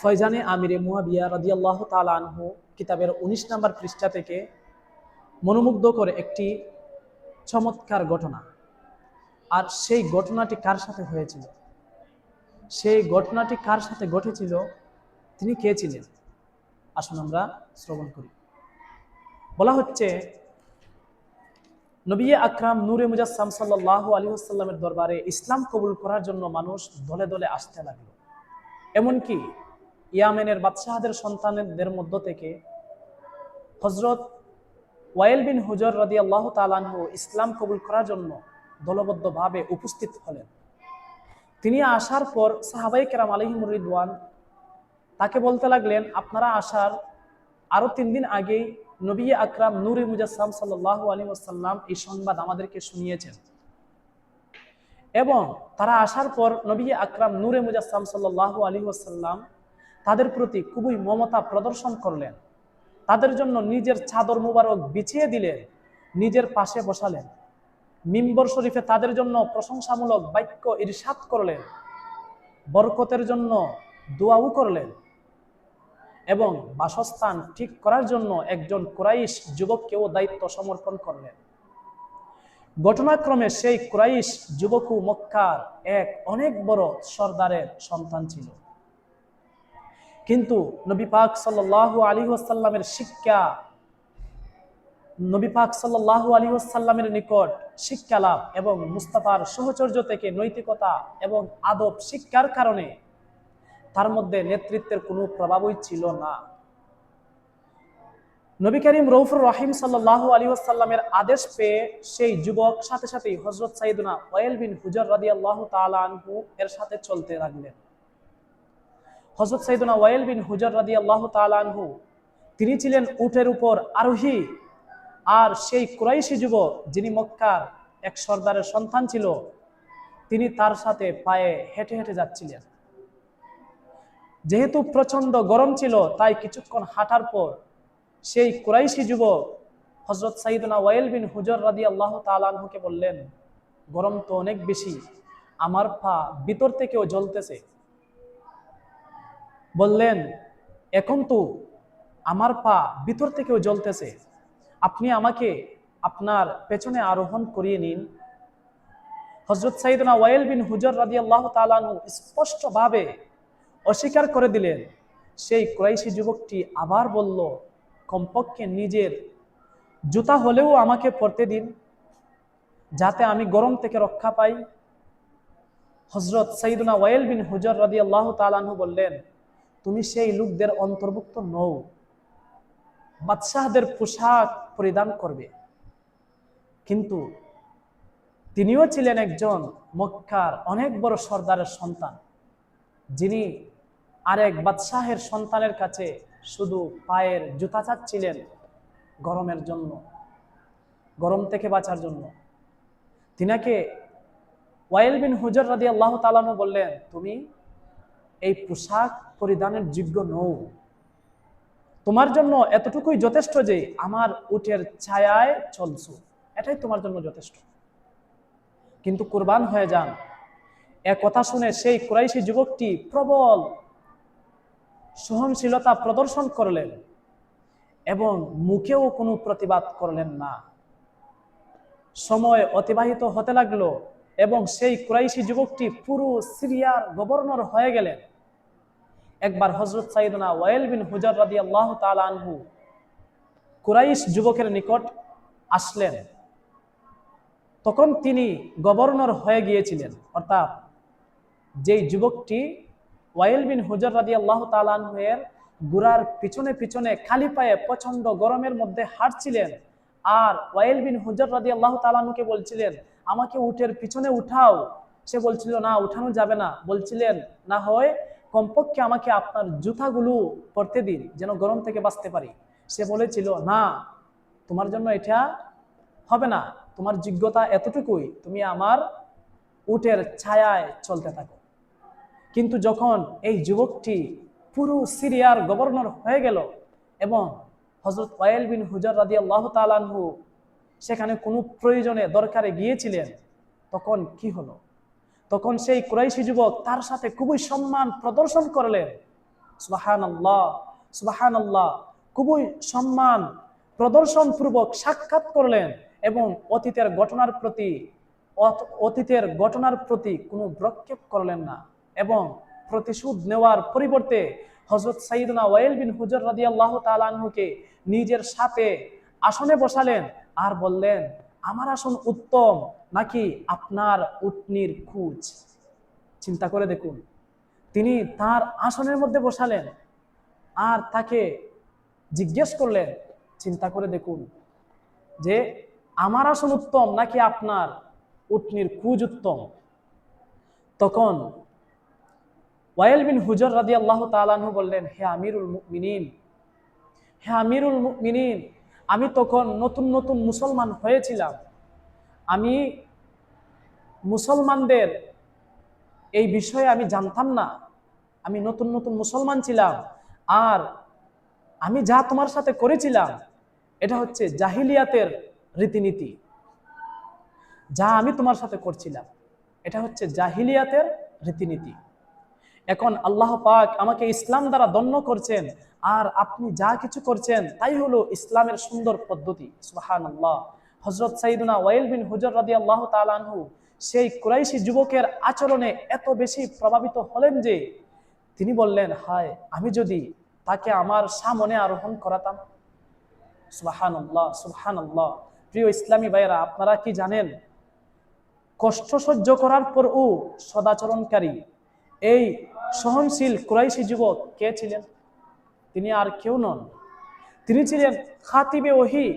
ফয়জানে আমিরে মুয়াবিয়া রাদিয়াল্লাহু তাআলা আনহু কিতাবের ১৯ নম্বর পৃষ্ঠা থেকে মনোমুগ্ধ করে একটি চমৎকার ঘটনা। আর সেই ঘটনাটি কার সাথে হয়েছিল, সেই ঘটনাটি কার সাথে ঘটেছিল, তিনি কে ছিলেন, আসুন আমরা শ্রবণ করি। বলা হচ্ছে, নবী আকরাম নূরে মুজাসসাম সাল্লাল্লাহু আলাইহি ওয়াসাল্লামের দরবারে ইসলাম কবুল করার জন্য মানুষ দলে দলে আসতে লাগলো। এমনকি ইয়ামেনের বাদশাহদের সন্তানদের মধ্য থেকে হযরত ওয়াইল বিন হুজর রাদিয়াল্লাহু তাআলা আনহু ইসলাম কবুল করার জন্য দলবদ্ধভাবে উপস্থিত হলেন। তিনি আসার পর সাহাবায়ে কেরাম আলাইহিমুর রিদওয়ান তাকে বলতে লাগলেন, আপনারা আসার আরো 3 দিন আগেই নবী আকরাম নূরে মুজাসসাম সাল্লাল্লাহু আলাইহি ওয়াসাল্লাম এই সংবাদ আমাদেরকে শুনিয়েছেন। এবং তারা আসার পর নবী আকরাম নূরে মুজাসসাম সাল্লাল্লাহু আলাইহি ওয়াসাল্লাম তাদের প্রতি খুবই মমতা প্রদর্শন করলেন। তাদের জন্য নিজের চাদর মুবারক বিছিয়ে দিলেন, নিজের পাশে বসালেন, মিম্বর শরীফে তাদের জন্য প্রশংসামূলক বাক্য ইরশাদ করলেন, বরকতের জন্য দোয়াও করলেন এবং বাসস্থান ঠিক করার জন্য একজন কুরাইশ যুবককেও দায়িত্ব সমর্পণ করলেন। ঘটনাক্রমে সেই কুরাইশ যুবকও মক্কার এক অনেক বড় সর্দারের সন্তান ছিল। কিন্তু নবী পাক সাল্লাল্লাহু আলাইহি ওয়াসাল্লামের শিক্ষা, নবী পাক সাল্লাল্লাহু আলাইহি ওয়াসাল্লামের নিকট শিক্ষা লাভ এবং মুস্তাফার সহচর্য থেকে নৈতিকতা এবং আদব শিক্ষার কারণে তার মধ্যে নেতৃত্বের কোনো প্রভাবই ছিল না। নবী করিম রউফুর রহিম সাল্লাল্লাহু আলাইহি ওয়াসাল্লামের আদেশ পেয়ে সেই যুবক সাথে সাথেই হযরত সাইয়েদনা ওয়াইল বিন হুজর রাদিয়াল্লাহু তাআলা আনহু এর সাথে চলতে লাগলেন। হযরত সাইয়েদনা ওয়াইল বিন হুজর রাদিয়াল্লাহু তাআলা আনহু তিনি ছিলেন উটের উপর আরোহী, আর সেই কুরাইশি যুবক যিনি মক্কার এক সর্দারের সন্তান ছিল তিনি তার সাথে পায়ে হেঁটে হেঁটে যাচ্ছিলেন। যেহেতু প্রচন্ড গরম ছিল তাই কিছুক্ষণ হাঁটার পর সেই কুরাইশি যুবক হযরত সাইয়েদনা ওয়াইল বিন হুজর রাদিয়াল্লাহু তাআলা আনহুকে বললেন, গরম তো অনেক বেশি, আমার পা ভিতর থেকেও জ্বলতেছে। বললেন, এখন তো আমার পা ভিতর থেকেও জ্বলতেছে, আপনি আমাকে আপনার পেছনে আরোহণ করিয়ে নিন। হযরত সাইয়েদনা ওয়াইল বিন হুজর রাদিয়াল্লাহু তাআলা আনহু স্পষ্টভাবে অস্বীকার করে দিলেন। সেই কুরাইশি যুবকটি আবার বলল, কমপক্ষে নিজের জুতা হলেও আমাকে পরতে দিন, যাতে আমি গরম থেকে রক্ষা পাই। হযরত সাইয়েদনা ওয়াইল বিন হুজর রাদিয়াল্লাহু তাআলা আনহু বললেন, তুমি সেই লোকদের অন্তর্ভুক্ত নও, বাদশাহদের পোশাক পরিধান করবে। কিন্তু তিনিও ছিলেন একজন মক্কার অনেক বড় সর্দারের সন্তান, যিনি আরেক বাদশাহের সন্তানের কাছে শুধু পায়ের জুতা চাচ্ছিলেন গরমের জন্য, গরম থেকে বাঁচার জন্য। তিনাকে ওয়াইল বিন হুজর রাদিয়াল্লাহু তাআলা আনহু বললেন, তুমি এই পোশাক পরিধানের যোগ্য নও, তোমার জন্য এতটুকুই যথেষ্ট যে আমার উটের ছায়ায় চলছো, এটাই তোমার জন্য যথেষ্ট। কিন্তু কুরবান হয়ে যান। এ কথা শুনে সেই কুরাইশি যুবকটি প্রবল সহনশীলতা প্রদর্শন করলেন এবং মুখেও কোনো প্রতিবাদ করলেন না। সময় অতিবাহিত হতে লাগলো এবং সেই কুরাইশি যুবকটি পুরো সিরিয়ার গভর্নর হয়ে গেলেন। একবার হযরত সাইয়েদনা ওয়াইল বিন হুজর রাদিয়াল্লাহু তাআলা আনহু কুরাইশ যুবকের নিকট আসলেন। তখন তিনি গভর্নর হয়ে গিয়েছিলেন, অর্থাৎ যেই যুবকটি ওয়াইল বিন হুজর রাদিয়াল্লাহু তাআলা আনহু এর ঘোড়ার পিছনে পিছনে খালি পায়ে প্রচন্ড গরমের মধ্যে হাঁটছিলেন, আর ওয়াইল বিন হুজর রাদিয়াল্লাহু তাআলা আনহুকে বলছিলেন, আমাকে উটের পিছনে উঠাও। সে বলছিল, না, উঠানো যাবে না। বলছিলেন, না হয় কমপক্ষে আমাকে আপনার জুতাগুলো পরতে দিন, যেন গরম থেকে বাঁচতে পারি। সে বলেছিল, না, তোমার জন্য এটা হবে না, তোমার যোগ্যতা এতটুকুই, তুমি আমার উটের ছায়ায় চলতে থাকো। কিন্তু যখন এই যুবকটি পুরো সিরিয়ার গভর্নর হয়ে গেল এবং হযরত ওয়াইল বিন হুজর রাদিয়াল্লাহু তাআলা আনহু সেখানে কোনো প্রয়োজনে দরকারে গিয়েছিলেন, তখন কি হলো? তখন সেই কুরাইশি যুবক তার সাথে খুবই সম্মান প্রদর্শন করলেন। সুবহানাল্লাহ, সুবহানাল্লাহ। খুবই সম্মান প্রদর্শন পূর্বক সাক্ষাৎ করলেন এবং অতীতের ঘটনার প্রতি কোনো ভ্রুক্ষেপ করলেন না এবং প্রতিশোধ নেওয়ার পরিবর্তে হযরত সাইয়েদনা ওয়াইল বিন হুজর রাদিয়াল্লাহু তাআলা আনহুকে নিজের সাথে আসনে বসালেন আর বললেন, আমার আসন উত্তম নাকি আপনার উটনির খুঁজ? চিন্তা করে দেখুন, তিনি তার আসনের মধ্যে বসালেন আর তাকে জিজ্ঞেস করলেন, চিন্তা করে দেখুন, যে আমার আসন উত্তম নাকি আপনার উটনির কুজ উত্তম? তখন ওয়াইল বিন হুজর রাদিয়াল্লাহু তাআলা আনহু বললেন, হে আমিরুল মুমিনিন, হে আমিরুল মুমিনিন, আমি তখন নতুন নতুন মুসলমান হয়েছিলাম। আমি মুসলমানদের এই বিষয়ে আমি জানতাম না। আমি নতুন নতুন মুসলমান ছিলাম। আর আমি যা তোমার সাথে করেছিলাম এটা হচ্ছে জাহিলিয়াতের রীতিনীতি। যা আমি তোমার সাথে করছিলাম এটা হচ্ছে জাহিলিয়াতের রীতিনীতি। এখন আল্লাহ পাক আমাকে ইসলাম দ্বারা ধন্য করছেন, আর আপনি যা কিছু করছেন তাই হলো ইসলামের সুন্দর পদ্ধতি। সুবহানাল্লাহ। হযরত সাইয়েদনা ওয়াইল বিন হুজর রাদিয়াল্লাহু তাআলা আনহু সেই কুরাইশি যুবকের আচরণে এত বেশি প্রভাবিত হলেন যে তিনি বললেন, হায়, আমি যদি তাকে আমার সামনে আরোহণ করাতাম। সুবহানাল্লাহ, সুবহানাল্লাহ। প্রিয় ইসলামী ভাইয়েরা, আপনারা কি জানেন, কষ্ট সহ্য করার পরও সদাচরণকারী এই সহনশীল কুরাইশি যুবক কে ছিলেন? তিনি আর কেউ নন, তিনি ছিলেন খাতিবে ওহী।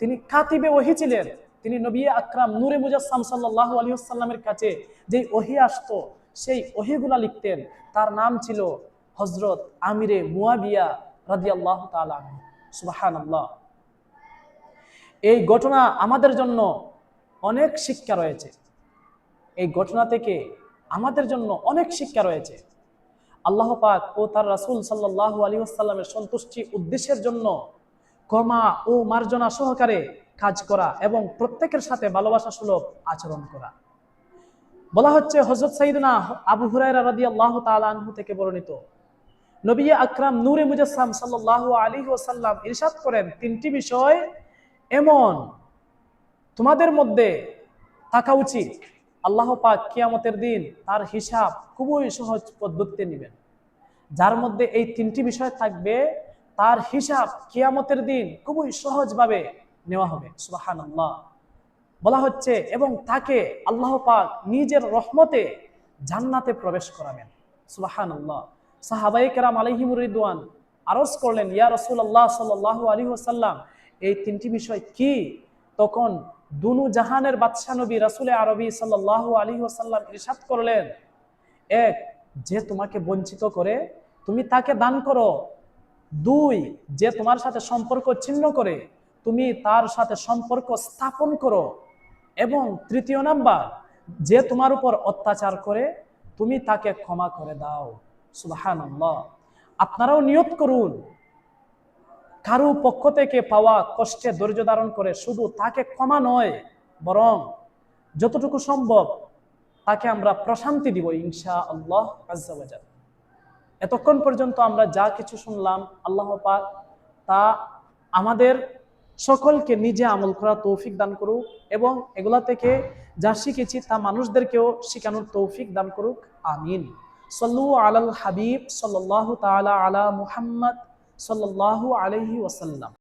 তিনি কাতিবে ওহী ছিলেন। তিনি নবী আকরাম নূরে মুজাসসাম সাল্লাল্লাহু আলাইহি ওয়াসাল্লামের কাছে যেই ওহী আসতো সেই ওহীগুলা লিখতেন। তার নাম ছিল হযরত আমিরে মুয়াবিয়া রাদিয়াল্লাহু তাআলা আনহু। সুবহানাল্লাহ। এই ঘটনা আমাদের জন্য অনেক শিক্ষা রয়েছে। এই ঘটনা থেকে আমাদের জন্য অনেক শিক্ষা রয়েছে। আল্লাহ পাক ও তার রাসূল সাল্লাল্লাহু আলাইহি ওয়াসাল্লামের সন্তুষ্টি উদ্দেশ্যের জন্য ক্ষমা ও মার্জনা সহকারে কাজ করা এবং প্রত্যেকের সাথে ভালোবাসা সুলভ আচরণ করা। বলা হচ্ছে, হযরত সাইয়েদনা আবু হুরায়রা রাদিয়াল্লাহু তাআলা আনহু থেকে বর্ণিত, নবী আকরাম নূরে মুজাসসাম সাল্লাল্লাহু আলাইহি ওয়াসাল্লাম ইরশাদ করেন, তিনটি বিষয় এমন তোমাদের মধ্যে থাকা উচিত, আল্লাহ পাক কিয়ামতের দিন তার হিসাব খুবই সহজ পদ্ধতিতে নেবেন। যার মধ্যে এই তিনটি বিষয় থাকবে তার হিসাব কিয়ামতের দিন খুবই সহজভাবে নেওয়া হবে। সুবহানাল্লাহ। বলা হচ্ছে, এবং তাকে আল্লাহ পাক নিজের রহমতে জান্নাতে প্রবেশ করাবেন। সুবহানাল্লাহ। সাহাবায়ে কেরাম আলাইহিমুর রিদওয়ান আরজ করলেন, ইয়া রাসূলুল্লাহ সাল্লাল্লাহু আলাইহি ওয়াসাল্লাম, এই তিনটি বিষয় কি? তখন দুনু জাহানের বাদশা নবী রাসূলে আরবি সাল্লাল্লাহু আলাইহি ওয়াসাল্লাম ইরশাদ করলেন, এক, যে তোমাকে বঞ্চিত করে তুমি তাকে দান করো। দুই, যে তোমার সাথে সম্পর্ক ছিন্ন করে তুমি তার সাথে সম্পর্ক স্থাপন করো। এবং তৃতীয় নাম্বার, যে তোমার উপর অত্যাচার করে তুমি তাকে ক্ষমা করে দাও। সুবহানাল্লাহ। আপনারাও নিয়ত করুন, কারো পক্ষ থেকে পাওয়া কষ্টে ধৈর্য ধারণ করে শুধু তাকে ক্ষমা নয়, বরং যতটুকু সম্ভব তাকে আমরা প্রশান্তি দিব ইনশাআল্লাহ আজ্জা ওয়া জাল। এতক্ষণ পর্যন্ত আমরা যা কিছু শুনলাম, আল্লাহ পাক তা আমাদের সকলকে নিজে আমল করার তৌফিক দান করুক এবং এগুলা থেকে যা শিখেছি তা মানুষদেরকেও শেখানোর তৌফিক দান করুক। আমিন। সাল্লু আলাল হাবিব সাল্লাল্লাহু তাআলা আলা মুহাম্মদ সাল্লাল্লাহু আলাইহি ওয়াসাল্লাম।